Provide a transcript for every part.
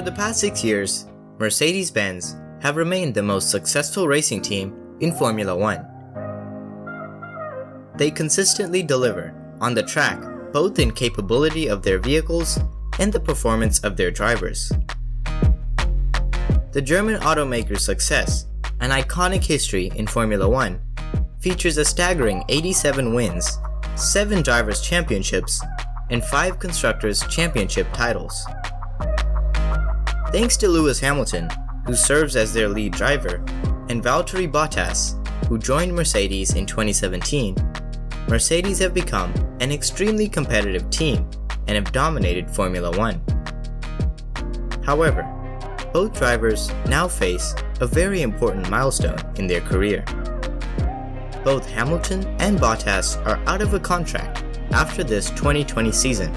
the past 6 years, Mercedes-Benz have remained the most successful racing team in Formula One. They consistently deliver on the track both in capability of their vehicles and the performance of their drivers. The German automaker's success and iconic history in Formula One features a staggering 87 wins, 7 drivers' championships, and 5 constructors' championship titles. Thanks to Lewis Hamilton, who serves as their lead driver, and Valtteri Bottas, who joined Mercedes in 2017, Mercedes have become an extremely competitive team and have dominated Formula One. However, both drivers now face a very important milestone in their career. Both Hamilton and Bottas are out of a contract after this 2020 season,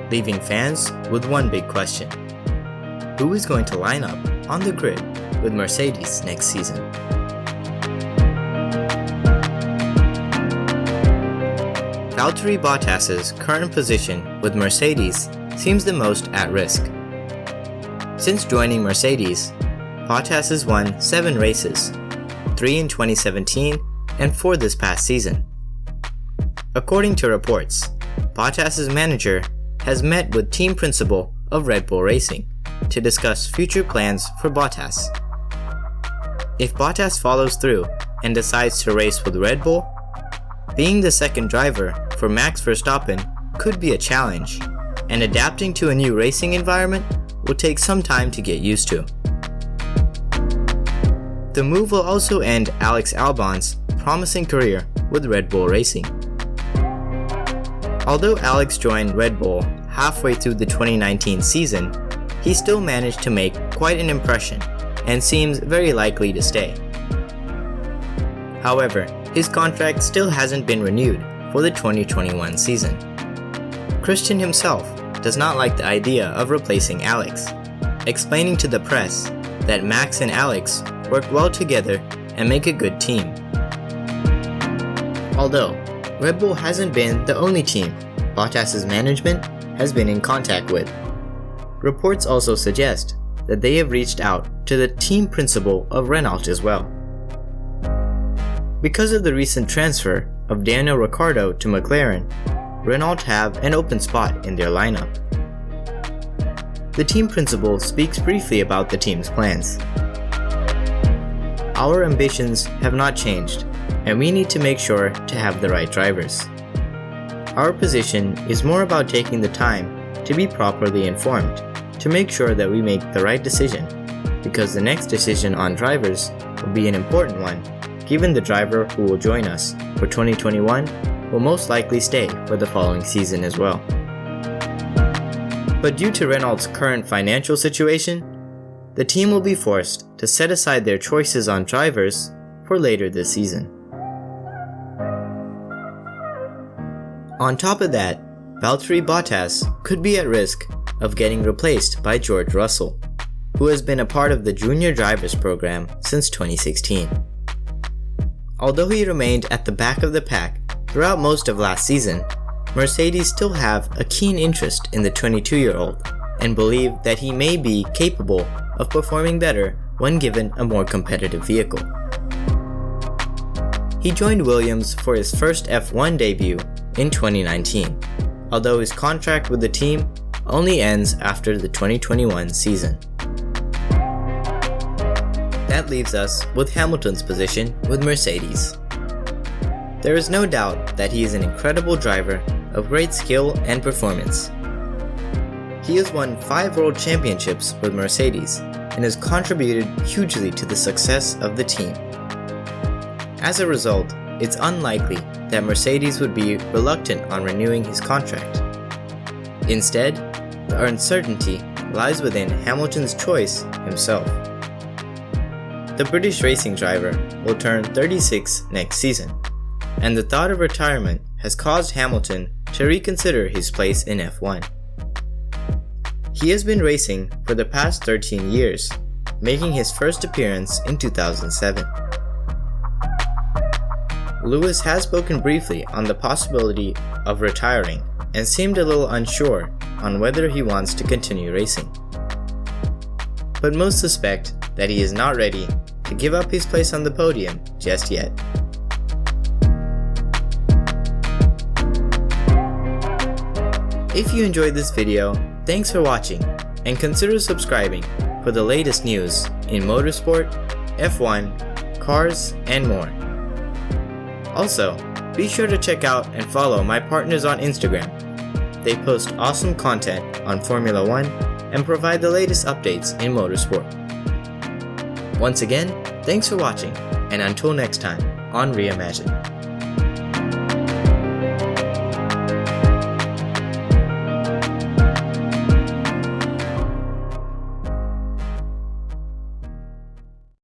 leaving fans with one big question: who is going to line up on the grid with Mercedes next season? Valtteri Bottas's current position with Mercedes seems the most at risk. Since joining Mercedes, Bottas has won 7 races, 3 in 2017 and 4 this past season. According to reports, Bottas's manager has met with team principal of Red Bull Racing to discuss future plans for Bottas. If Bottas follows through and decides to race with Red Bull, being the second driver for Max Verstappen could be a challenge, and adapting to a new racing environment will take some time to get used to. The move will also end Alex Albon's promising career with Red Bull Racing. Although Alex joined Red Bull halfway through the 2019 season, he still managed to make quite an impression and seems very likely to stay. However, his contract still hasn't been renewed for the 2021 season. Christian himself does not like the idea of replacing Alex, explaining to the press that Max and Alex work well together and make a good team. Although Red Bull hasn't been the only team Bottas's management has been in contact with, reports also suggest that they have reached out to the team principal of Renault as well. Because of the recent transfer of Daniel Ricciardo to McLaren, Renault have an open spot in their lineup. The team principal speaks briefly about the team's plans. Our ambitions have not changed, and we need to make sure to have the right drivers. Our position is more about taking the time to be properly informed, to make sure that we make the right decision, because the next decision on drivers will be an important one, given the driver who will join us for 2021 will most likely stay for the following season as well. But due to Renault's current financial situation, the team will be forced to set aside their choices on drivers for later this season. On top of that, Valtteri Bottas could be at risk of getting replaced by George Russell, who has been a part of the junior drivers program since 2016. Although he remained at the back of the pack throughout most of last season, Mercedes still have a keen interest in the 22-year-old and believe that he may be capable of performing better when given a more competitive vehicle. He joined Williams for his first F1 debut in 2019, although his contract with the team only ends after the 2021 season. That leaves us with Hamilton's position with Mercedes. There is no doubt that he is an incredible driver of great skill and performance. He has won 5 world championships with Mercedes and has contributed hugely to the success of the team. As a result, it's unlikely that Mercedes would be reluctant on renewing his contract. Instead, the uncertainty lies within Hamilton's choice himself. The British racing driver will turn 36 next season, and the thought of retirement has caused Hamilton to reconsider his place in F1. He has been racing for the past 13 years, making his first appearance in 2007. Lewis has spoken briefly on the possibility of retiring, and seemed a little unsure on whether he wants to continue racing. but most suspect that he is not ready to give up his place on the podium just yet. If you enjoyed this video, thanks for watching, and consider subscribing for the latest news in motorsport, F1, cars, and more. Also, be sure to check out and follow my partners on Instagram. They post awesome content on Formula 1 and provide the latest updates in motorsport. Once again, thanks for watching, and until next time on Reimagine.